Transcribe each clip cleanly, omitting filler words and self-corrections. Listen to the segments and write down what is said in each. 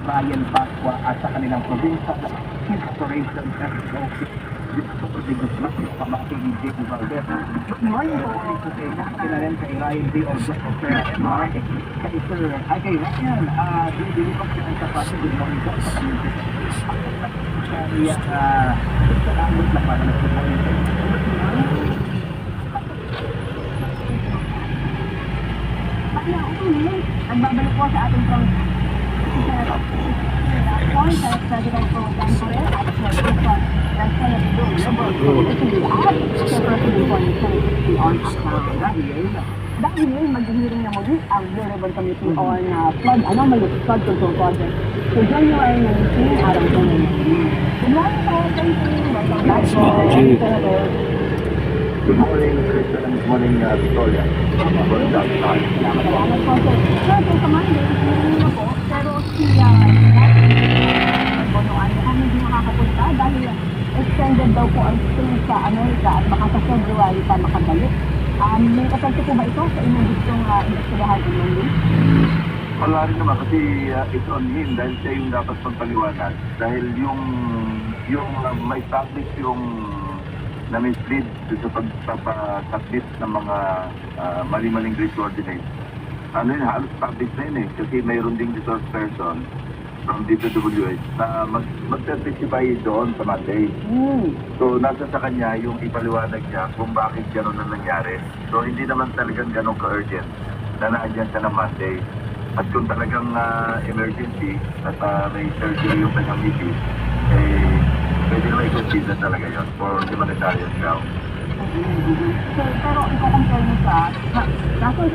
Bayan Pascua at sa kanilang probinsya na Restoration Office. Dito sa Bigasmas, yung pamaki ni J. Valdez. Good morning po ulit po kayo. Nakakila rin kay Ryan D. Augusto Ferrer. Kay Sir, ay kay Ryan, bibili ko siya ang sapato. Good morning po sa community. Kaya, salamat na para na sa community. Nagbabalik po sa ating from point sa President po Temporary at President dahil mag-hearing na muli ang Blue Ribbon Committee on flood anomaly flood control project so January 19 araw po na good morning po, thank you, welcome back po, Senator. Good morning, Kristen, and good morning, Victoria. Salamat po, sir. Sir, sa Monday, hearing na po, pero si Bonoan mukhang hindi makakapunta dahil extended daw po ang stay sa Amerika at baka sa February pa makabalik. May kapagto po ba ito sa inyong gustong investigahan in Monday? Wala rin naman kasi it's on him dahil siya yung dapat magpaliwanag. Dahil yung may public yung na-mislead sa pagpapasubmit ng mga mali-maling grid coordinates. Ano yun, halos public na yun eh. Kasi mayroon ding resource person from DPWH na mag-certify doon sa Monday. So, nasa sa kanya yung ipaliwanag niya kung bakit gano'n na nangyari. So, hindi naman talagang gano'n ka-urgent na naandyan siya ng Monday. At kung talagang emergency at may surgery yung kanyang misis, eh, pwede naman i-consider talaga yun for humanitarian ground. So, pero i-compare niyo sa,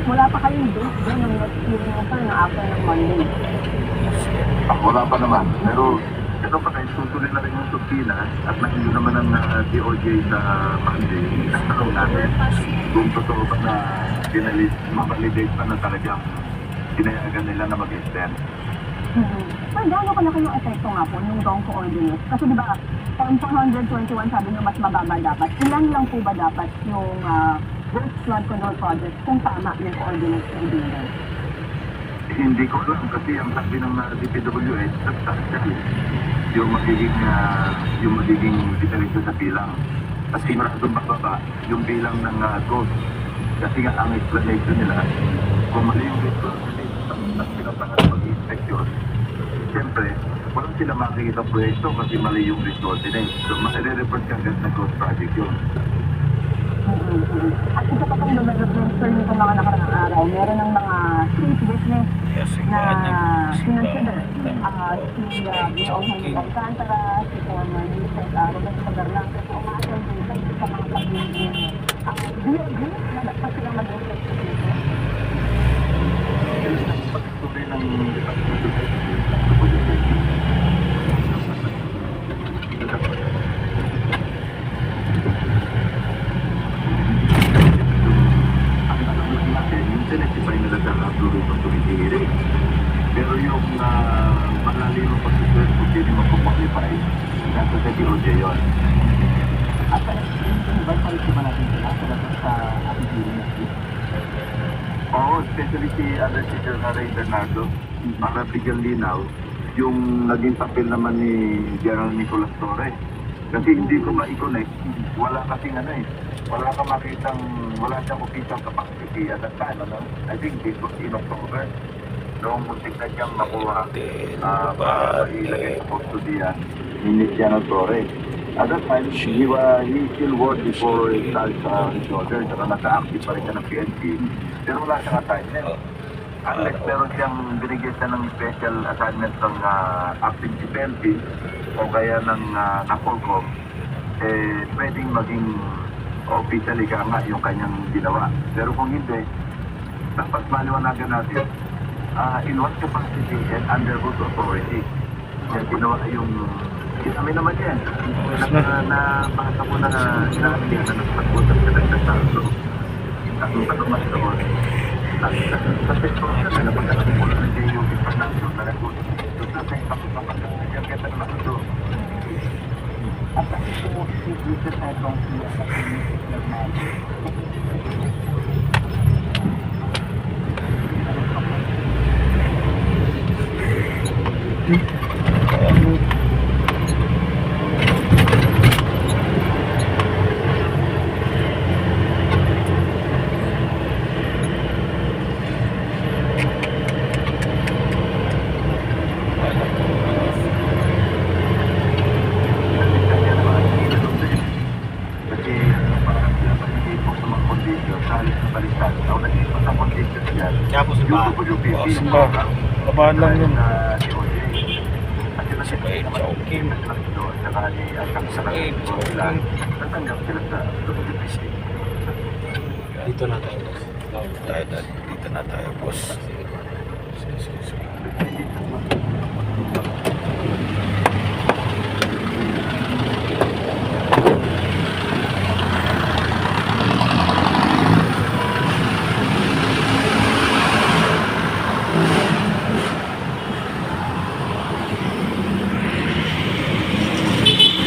wala pa kayong date doon ng next hearing mo sir na after ng Monday. Wala pa naman. Pero ito pa tayo, susulit na rin yung subpina at nakindi naman ang DOJ sa Monday. Nagtakaw natin kung totoo pa na mabalidate pa na talagang pinayagan nila na mag-extend. Sir, gaano kalaki yung epekto nga po yung wrong coordinates? Kasi diba, from 421 sabi nyo mas mababa dapat. Ilan lang po ba dapat yung worst flood control project kung tama yung coordinates na ibigay? Hindi ko alam kasi ang sabi ng DPWH yung magiging diferensya sa bilang. At siguradong bababa yung bilang ng ghost. Kasi nga ang explanation nila kung mali yung at pinapangat mag-inspeksyon. Siyempre, walang sila makikita proyekto kasi mali yung resource din. So, makire-report ka agad na ghost project yun. At isa pa pang development, sir, nito mga nakarang araw, meron ng mga street witness na sinonsider. Si Binoong Henry Alcantara, si former Minister Roberto Pagarlanca, so umaasal din sa mga pag-ibig. Do you agree na dapat silang mag-inspeksyon dito? Pagtuloy ng sinestify nila sa Blue Ribbon Committee. Pero yung malalim ng pag-susunod kung hindi magpapaklify, nasa sa DOJ yun. At ba sa ba natin sila sa ating hearing next week? Oo, especially si Undersecretary na Ray Bernardo, para bigyan linaw yung naging papel naman ni General Nicolas Torre. Kasi hindi ko ma-connect, wala kasing wala kang makitang, wala siyang official capacity at that time, I think this was in October, noong muntik na siyang nakuha para ilagay sa postudiya ni General Torre. At that time, he still worked before he started his order, saka nasa-active pa rin siya ng PNP, pero wala siyang assignment. Unless meron siyang binigyan siya ng special assignment ng acting PNP o kaya ng NAPOLCOM, pwedeng maging officially ka nga yung kanyang ginawa. Pero kung hindi, dapat maliwanagan natin in what capacity and under whose authority. Yan ginawa yung kami naman yan. Nakakita ko na inaamigyan na nagpagpunta sa nagsasaso. Ang patumas doon. Sa sektorya na napagkakasin mo na yung international na nagpunta. So sa sektorya na yung kaya na doon. At ang ito mo, dito sa itong siya sa community of magic. Kasi parang pinapalagay po sa mga condition, sa halos na baliktad. Ako nag-iisip sa condition niya. Kaya po si Pa. Yung WPP, Babaan lang yun. na DOJ. At sila Si Paid Chowking. at saka ni Atang Paid sila, Chowking. natanggap sila sa WPC. Dito na tayo, boss. Dito na tayo, boss. Sige, sige, sige.